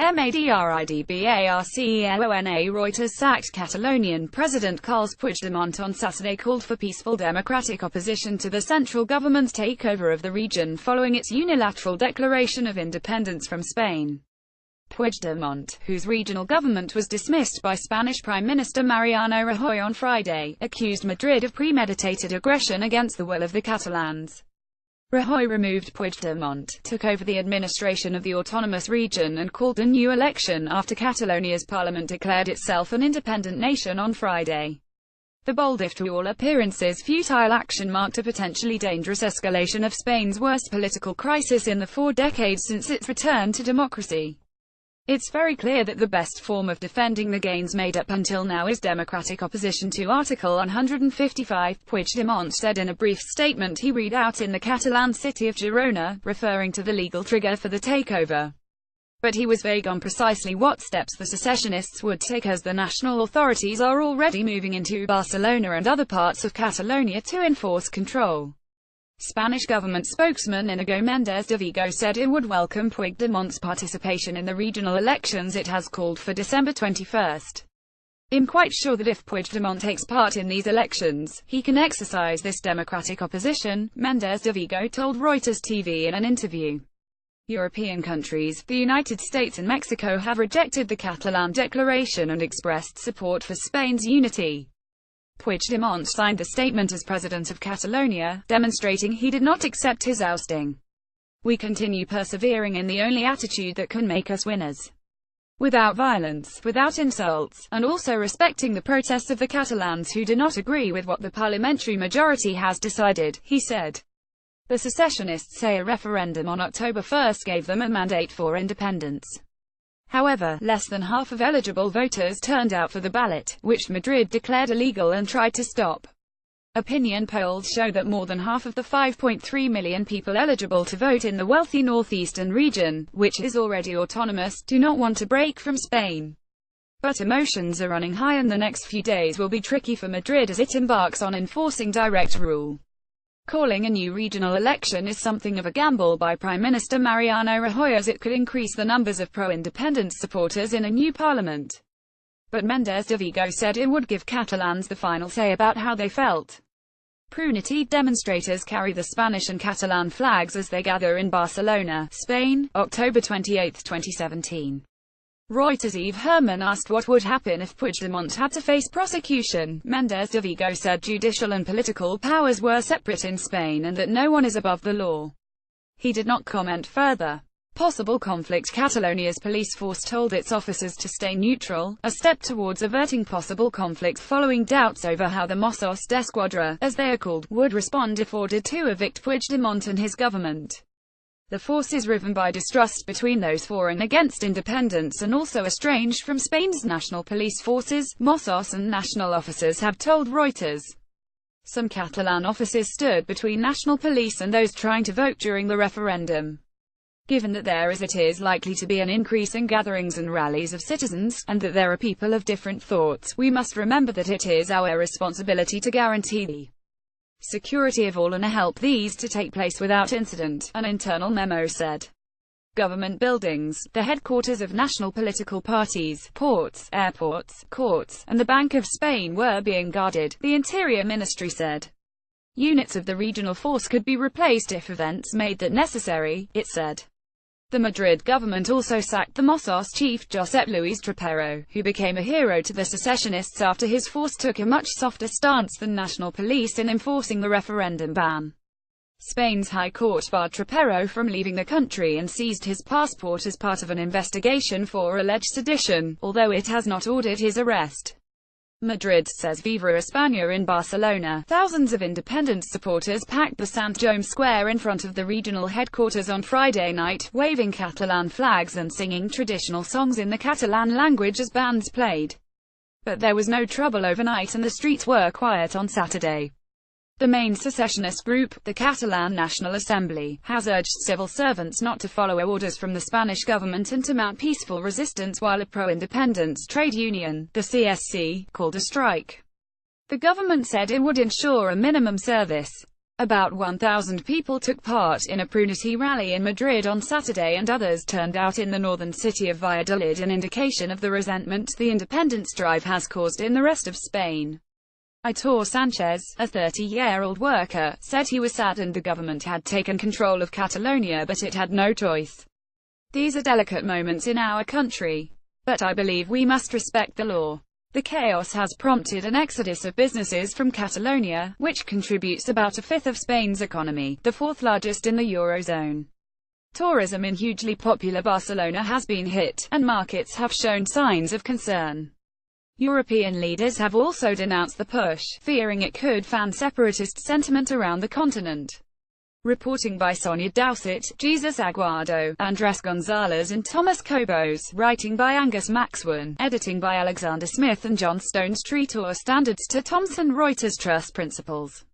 Madrid. Reuters sacked Catalonian President Carles Puigdemont on Saturday, called for peaceful democratic opposition to the central government's takeover of the region following its unilateral declaration of independence from Spain. Puigdemont, whose regional government was dismissed by Spanish Prime Minister Mariano Rajoy on Friday, accused Madrid of premeditated aggression against the will of the Catalans. Rajoy removed Puigdemont, took over the administration of the autonomous region and called a new election after Catalonia's parliament declared itself an independent nation on Friday. The bold, if to all appearances futile action marked a potentially dangerous escalation of Spain's worst political crisis in the 4 decades since its return to democracy. It's very clear that the best form of defending the gains made up until now is democratic opposition to Article 155, Puigdemont said in a brief statement he read out in the Catalan city of Girona, referring to the legal trigger for the takeover. But he was vague on precisely what steps the secessionists would take, as the national authorities are already moving into Barcelona and other parts of Catalonia to enforce control. Spanish government spokesman Íñigo Méndez de Vigo said it would welcome Puigdemont's participation in the regional elections it has called for December 21. "I'm quite sure that if Puigdemont takes part in these elections, he can exercise this democratic opposition," Méndez de Vigo told Reuters TV in an interview. European countries, the United States and Mexico, have rejected the Catalan declaration and expressed support for Spain's unity. Puigdemont signed the statement as president of Catalonia, demonstrating he did not accept his ousting. "We continue persevering in the only attitude that can make us winners. Without violence, without insults, and also respecting the protests of the Catalans who do not agree with what the parliamentary majority has decided," he said. The secessionists say a referendum on October 1 gave them a mandate for independence. However, less than half of eligible voters turned out for the ballot, which Madrid declared illegal and tried to stop. Opinion polls show that more than half of the 5.3 million people eligible to vote in the wealthy northeastern region, which is already autonomous, do not want to break from Spain. But emotions are running high, and the next few days will be tricky for Madrid as it embarks on enforcing direct rule. Calling a new regional election is something of a gamble by Prime Minister Mariano Rajoy, as it could increase the numbers of pro-independence supporters in a new parliament. But Méndez de Vigo said it would give Catalans the final say about how they felt. Pro-unity demonstrators carry the Spanish and Catalan flags as they gather in Barcelona, Spain, October 28, 2017. Reuters' Eve Herman asked what would happen if Puigdemont had to face prosecution. Méndez de Vigo said judicial and political powers were separate in Spain and that no one is above the law. He did not comment further. Possible conflict. Catalonia's police force told its officers to stay neutral, a step towards averting possible conflict following doubts over how the Mossos d'Esquadra, as they are called, would respond if ordered to evict Puigdemont and his government. The force is riven by distrust between those for and against independence, and also estranged from Spain's national police forces, Mossos, and national officers have told Reuters. Some Catalan officers stood between national police and those trying to vote during the referendum. Given that there is likely to be an increase in gatherings and rallies of citizens, and that there are people of different thoughts, we must remember that it is our responsibility to guarantee the security of all and help these to take place without incident, an internal memo said. Government buildings, the headquarters of national political parties, ports, airports, courts, and the Bank of Spain were being guarded, the Interior Ministry said. Units of the regional force could be replaced if events made that necessary, it said. The Madrid government also sacked the Mossos chief Josep Luis Trapero, who became a hero to the secessionists after his force took a much softer stance than national police in enforcing the referendum ban. Spain's High Court barred Trapero from leaving the country and seized his passport as part of an investigation for alleged sedition, although it has not ordered his arrest. Madrid says Viva España in Barcelona. Thousands of independence supporters packed the Sant Jaume Square in front of the regional headquarters on Friday night, waving Catalan flags and singing traditional songs in the Catalan language as bands played. But there was no trouble overnight and the streets were quiet on Saturday. The main secessionist group, the Catalan National Assembly, has urged civil servants not to follow orders from the Spanish government and to mount peaceful resistance, while a pro-independence trade union, the CSC, called a strike. The government said it would ensure a minimum service About 1,000 people took part in a pro-unity rally in Madrid on Saturday, and others turned out in the northern city of Valladolid, an indication of the resentment the independence drive has caused in the rest of Spain. Aitor Sanchez, a 30-year-old worker, said he was saddened the government had taken control of Catalonia, but it had no choice. These are delicate moments in our country. But I believe we must respect the law. The chaos has prompted an exodus of businesses from Catalonia, which contributes about a fifth of Spain's economy, the fourth largest in the Eurozone. Tourism in hugely popular Barcelona has been hit, and markets have shown signs of concern. European leaders have also denounced the push, fearing it could fan separatist sentiment around the continent. Reporting by Sonia Dowsett, Jesus Aguado, Andres Gonzalez and Thomas Cobos, writing by Angus Maxwell, editing by Alexander Smith and John Stone. Streetor Standards to Thomson Reuters Trust Principles.